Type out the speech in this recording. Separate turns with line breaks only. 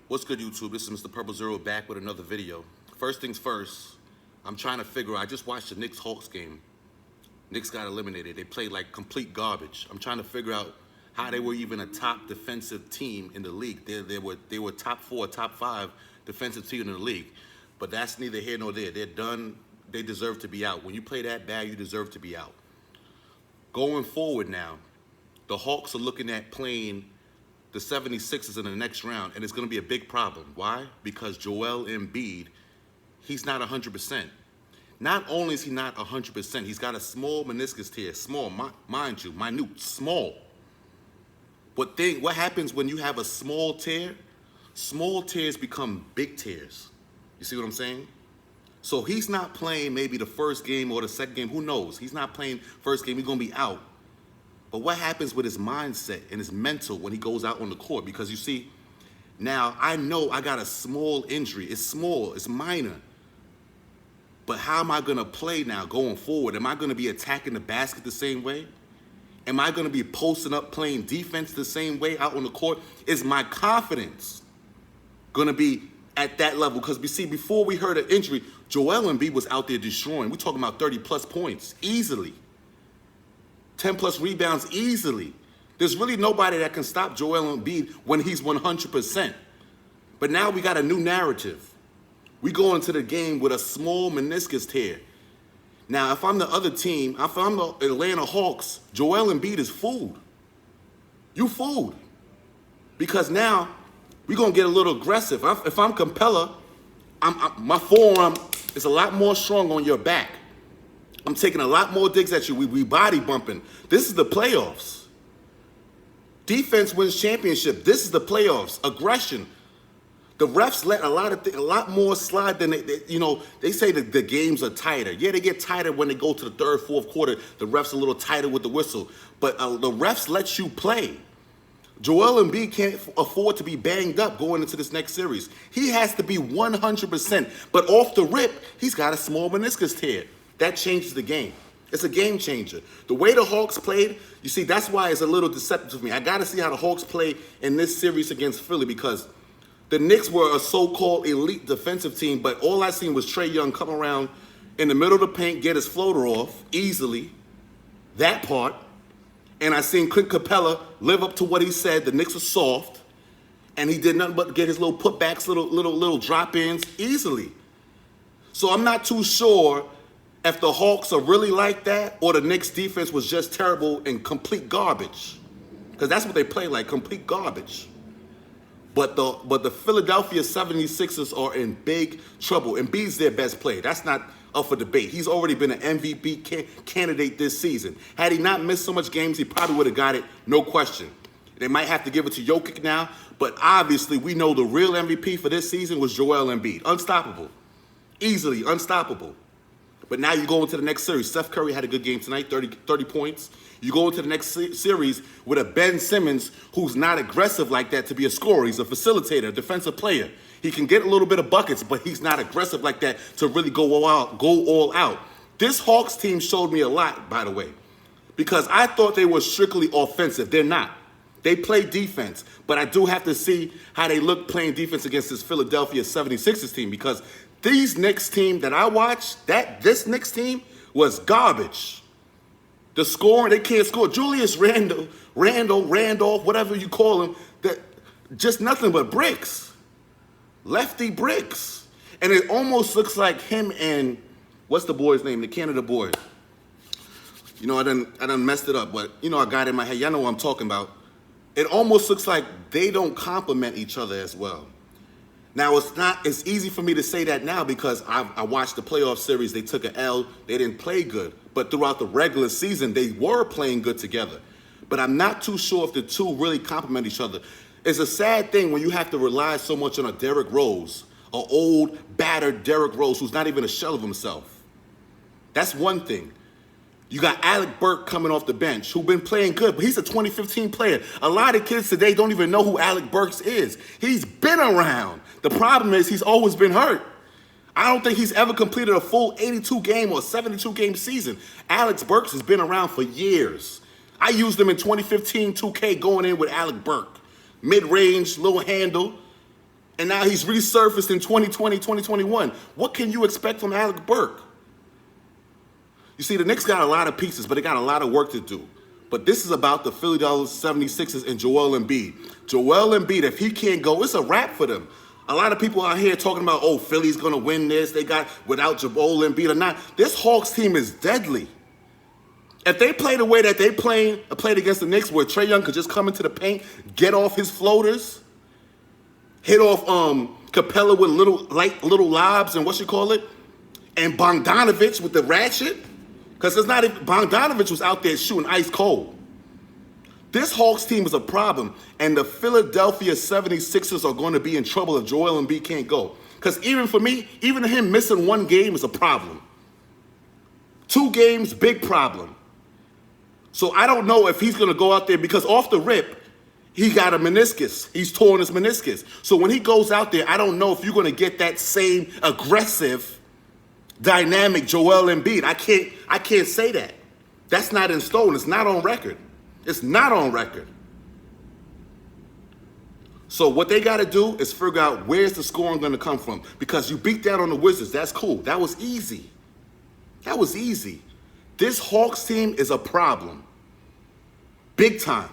What's good, YouTube? This is Mr. Purple Zero back with another video. First things first, I'm trying to figure out, I just watched the Knicks Hawks game. Knicks got eliminated. They played like complete garbage. I'm trying to figure out how they were even a top defensive team in the league. They were top 4, top 5 defensive team in the league. But that's neither here nor there. They're done. They deserve to be out. When you play that bad, you deserve to be out. Going forward now, the Hawks are looking at playing the 76ers in the next round, and it's going to be a big problem. Why? Because Joel Embiid, he's not 100%. Not only is he not 100%, he's got a small meniscus tear, small, mind you, minute, small. But what happens when you have a small tear? Small tears become big tears. You see what I'm saying? So he's not playing maybe the first game or the second game, who knows? He's not playing first game, he's going to be out. But what happens with his mindset and his mental when he goes out on the court? Because you see, now I know I got a small injury. It's small, it's minor. But how am I going to play now going forward? Am I going to be attacking the basket the same way? Am I going to be posting up playing defense the same way out on the court? Is my confidence going to be at that level? Because we see, before we heard an injury, Joel Embiid was out there destroying. We're talking about 30-plus points, easily. 10-plus rebounds, easily. There's really nobody that can stop Joel Embiid when he's 100%. But now we got a new narrative. We go into the game with a small meniscus tear. Now, if I'm the other team, if I'm the Atlanta Hawks, Joel Embiid is fooled. You fooled. Because now we're going to get a little aggressive. If I'm Capella, my forearm is a lot more strong on your back. I'm taking a lot more digs at you. We body bumping. This is the playoffs. Defense wins championship. This is the playoffs. Aggression. The refs let a lot more slide than they say that the games are tighter. Yeah, they get tighter when they go to the third, fourth quarter. The refs a little tighter with the whistle. But the refs let you play. Joel Embiid can't afford to be banged up going into this next series. He has to be 100%. But off the rip, he's got a small meniscus tear. That changes the game. It's a game changer. The way the Hawks played, you see, that's why it's a little deceptive to me. I got to see how the Hawks play in this series against Philly, because the Knicks were a so-called elite defensive team, but all I seen was Trae Young come around in the middle of the paint, get his floater off easily, that part, and I seen Clint Capella live up to what he said. The Knicks are soft, and he did nothing but get his little putbacks, little drop-ins easily. So I'm not too sure if the Hawks are really like that, or the Knicks defense was just terrible and complete garbage. Because that's what they play like, complete garbage. But the Philadelphia 76ers are in big trouble. Embiid's their best player. That's not up for debate. He's already been an MVP candidate this season. Had he not missed so much games, he probably would have got it, no question. They might have to give it to Jokic now, but obviously we know the real MVP for this season was Joel Embiid. Unstoppable. Easily unstoppable. But now you go into the next series. Steph Curry had a good game tonight, 30 points. You go into the next series with a Ben Simmons who's not aggressive like that to be a scorer. He's a facilitator, a defensive player. He can get a little bit of buckets, but he's not aggressive like that to really go all out. This Hawks team showed me a lot, by the way, because I thought they were strictly offensive. They're not. They play defense, but I do have to see how they look playing defense against this Philadelphia 76ers team, because these Knicks team that I watched, this Knicks team was garbage. The scoring, they can't score. Julius Randolph, whatever you call him, just nothing but bricks. Lefty bricks. And it almost looks like him and, what's the boy's name, the Canada boy? You know, I done messed it up, but you know, I got it in my head. Y'all know what I'm talking about. It almost looks like they don't complement each other as well. Now, it's easy for me to say that now because I watched the playoff series. They took an L. They didn't play good. But throughout the regular season, they were playing good together. But I'm not too sure if the two really complement each other. It's a sad thing when you have to rely so much on a Derrick Rose, an old, battered Derrick Rose who's not even a shell of himself. That's one thing. You got Alec Burks coming off the bench, who's been playing good, but he's a 2015 player. A lot of kids today don't even know who Alec Burks is. He's been around. The problem is he's always been hurt. I don't think he's ever completed a full 82-game or 72-game season. Alec Burks has been around for years. I used him in 2015 2K going in with Alec Burks. Mid-range, little handle. And now he's resurfaced in 2020, 2021. What can you expect from Alec Burks? You see, the Knicks got a lot of pieces, but they got a lot of work to do. But this is about the Philadelphia 76ers and Joel Embiid. Joel Embiid, if he can't go, it's a wrap for them. A lot of people out here talking about, oh, Philly's going to win this. They got without Joel Embiid or not. This Hawks team is deadly. If they play the way that they played against the Knicks, where Trae Young could just come into the paint, get off his floaters, hit off Capella with little lobs and and Bogdanovich with the ratchet, because it's not even, Bogdanovich was out there shooting ice cold. This Hawks team is a problem, and the Philadelphia 76ers are going to be in trouble if Joel Embiid can't go. Because even for me, even him missing one game is a problem. 2 games, big problem. So I don't know if he's going to go out there, because off the rip, he got a meniscus. He's torn his meniscus. So when he goes out there, I don't know if you're going to get that same aggressive, dynamic Joel Embiid. I can't say that. That's not in stone. It's not on record. It's not on record. So what they got to do is figure out where's the scoring going to come from. Because you beat down on the Wizards. That's cool. That was easy. That was easy. This Hawks team is a problem. Big time.